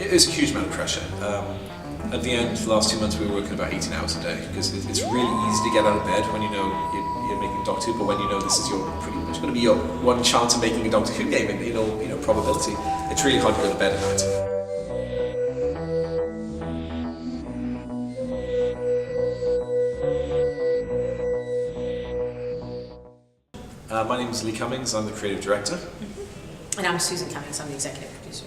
It was a huge amount of pressure. At the end, for the last 2 months, we were working about 18 hours a day because it's really easy to get out of bed when you know you're making Doctor Who, but when you know this is your pretty much going to be your one chance of making a Doctor Who game in probability, it's really hard to go to bed at night. My name is Lee Cummings, I'm the creative director. And I'm Susan Cummings, I'm the executive producer.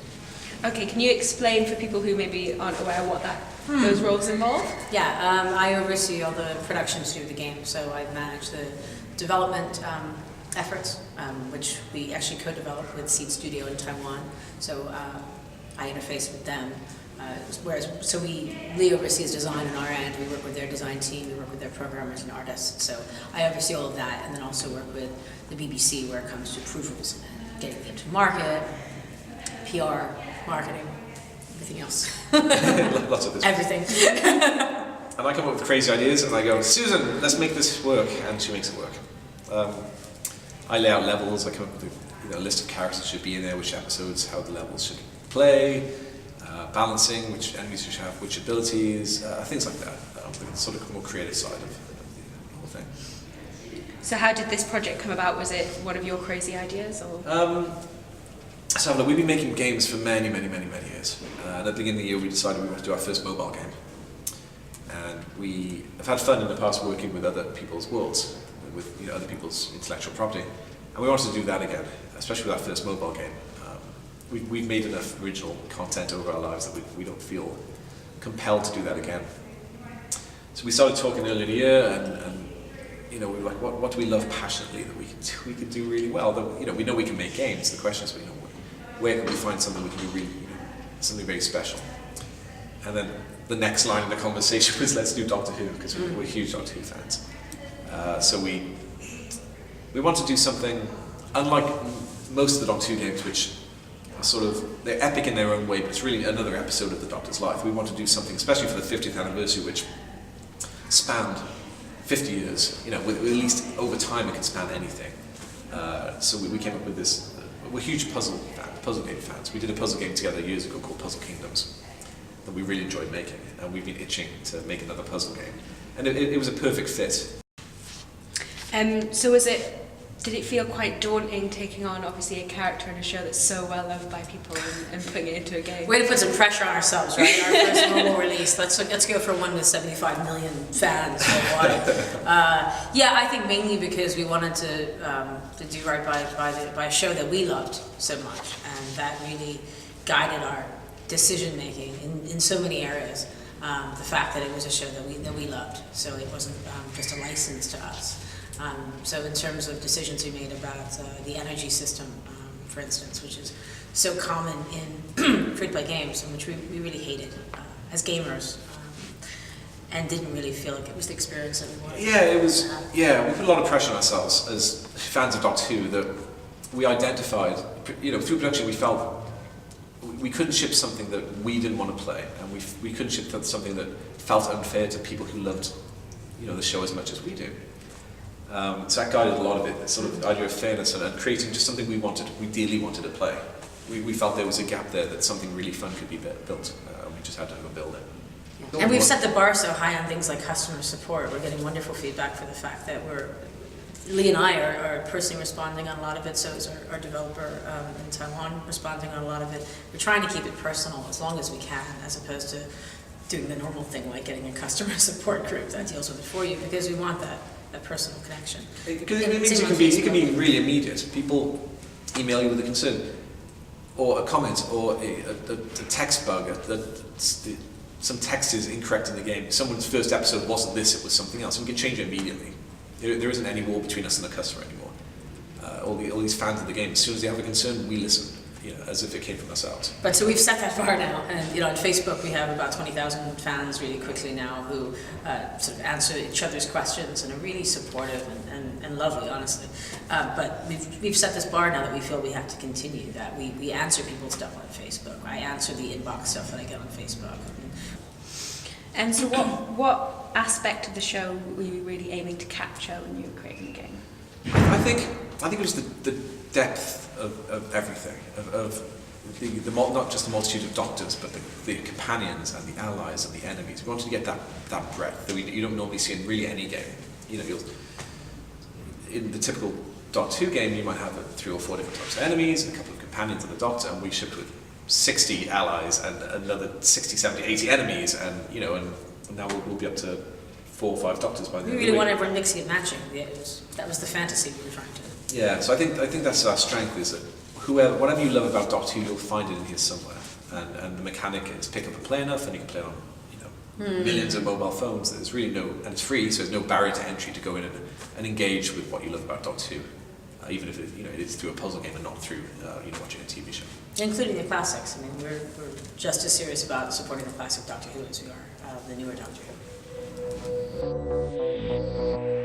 Okay, can you explain for people who maybe aren't aware what those roles involve? Yeah, I oversee all the productions through the game, so I manage the development efforts, which we actually co-developed with Seed Studio in Taiwan, so I interface with them. Lee oversees design on our end, we work with their design team, we work with their programmers and artists, so I oversee all of that, and then also work with the BBC where it comes to approvals and getting them to market, PR, marketing, everything else. Lots of this. Everything. And I come up with crazy ideas and I go, Susan, let's make this work, and she makes it work. I lay out levels, I come up with a list of characters that should be in there, which episodes, how the levels should play, balancing, which enemies should have which abilities, things like that. The sort of more creative side of the whole thing. So how did this project come about? Was it one of your crazy ideas? Or? So we've been making games for many years. At the beginning of the year we decided we wanted to do our first mobile game. And we have had fun in the past working with other people's worlds, with other people's intellectual property. And we wanted to do that again, especially with our first mobile game. We've made enough original content over our lives that we don't feel compelled to do that again. So we started talking earlier in the year, and we were like, what do we love passionately that we could do really well? That we know we can make games. The question is, where can we find something we can do really, something very special? And then the next line in the conversation was, let's do Doctor Who, because we're huge Doctor Who fans. So we want to do something unlike most of the Doctor Who games, which they're epic in their own way, but it's really another episode of the Doctor's life. We want to do something, especially for the 50th anniversary, which spanned 50 years. With at least over time it can span anything. So we came up with this. We're huge puzzle game fans. We did a puzzle game together years ago called Puzzle Kingdoms that we really enjoyed making, and we've been itching to make another puzzle game. And it was a perfect fit. So did it feel quite daunting taking on obviously a character in a show that's so well loved by people and putting it into a game? We're going to put some pressure on ourselves, right? Our first mobile release. Let's go for one with 75 million fans worldwide. I think mainly because we wanted to do right by a show that we loved so much, and that really guided our decision making in so many areas. The fact that it was a show that we loved, so it wasn't just a license to us. So in terms of decisions we made about the energy system, for instance, which is so common in free-to-play games, and which we really hated as gamers, and didn't really feel like it was the experience that we wanted. Yeah, it was. Yeah, we put a lot of pressure on ourselves as fans of Doctor Who that we identified. Through production, we felt we couldn't ship something that we didn't want to play, and we couldn't ship something that felt unfair to people who loved, the show as much as we do. So that guided a lot of it, the sort of idea of fairness and creating just something we dearly wanted to play. We felt there was a gap there, that something really fun could be built, we just had to go build it. Yeah. And we've set the bar so high on things like customer support. We're getting wonderful feedback for the fact that Lee and I are personally responding on a lot of it, so is our developer in Taiwan responding on a lot of it. We're trying to keep it personal as long as we can, as opposed to doing the normal thing like getting a customer support group that deals with it for you, because we want that personal connection. Because it means it can be really immediate. People email you with a concern, or a comment, or a text bug, some text is incorrect in the game. Someone's first episode wasn't this, it was something else. We can change it immediately. There isn't any wall between us and the customer anymore. All these fans of the game, as soon as they have a concern, we listen, as if it came from ourselves. But so we've set that bar now, and on Facebook we have about 20,000 fans really quickly now who sort of answer each other's questions and are really supportive and lovely, honestly. But we've set this bar now that we feel we have to continue, that we answer people's stuff on Facebook. I answer the inbox stuff that I get on Facebook. And so what aspect of the show were you really aiming to capture when you were creating the game? I think it was the depth of everything, of not just the multitude of doctors, but the companions and the allies and the enemies. We wanted to get that breadth that you don't normally see in really any game. You know, in the typical Dot 2 game, you might have 3 or 4 different types of enemies, a couple of companions and the Doctor, and we shipped with 60 allies and another 60, 70, 80 enemies, and you know, and now we'll be up to 4 or 5 Doctors by the end We of the really week. want everyone mixing and matching. Yeah, that was the fantasy we were trying to. Yeah, so I think that's our strength, is that whatever you love about Dot 2, you'll find it in here somewhere. And the mechanic is pick up and play enough, and you can play it on millions of mobile phones. There's really and it's free, so there's no barrier to entry to go in and engage with what you love about Dot 2, even if it is through a puzzle game and not through watching a TV show. Including the classics. I mean, we're just as serious about supporting the classic Doctor Who as we are the newer Doctor Who.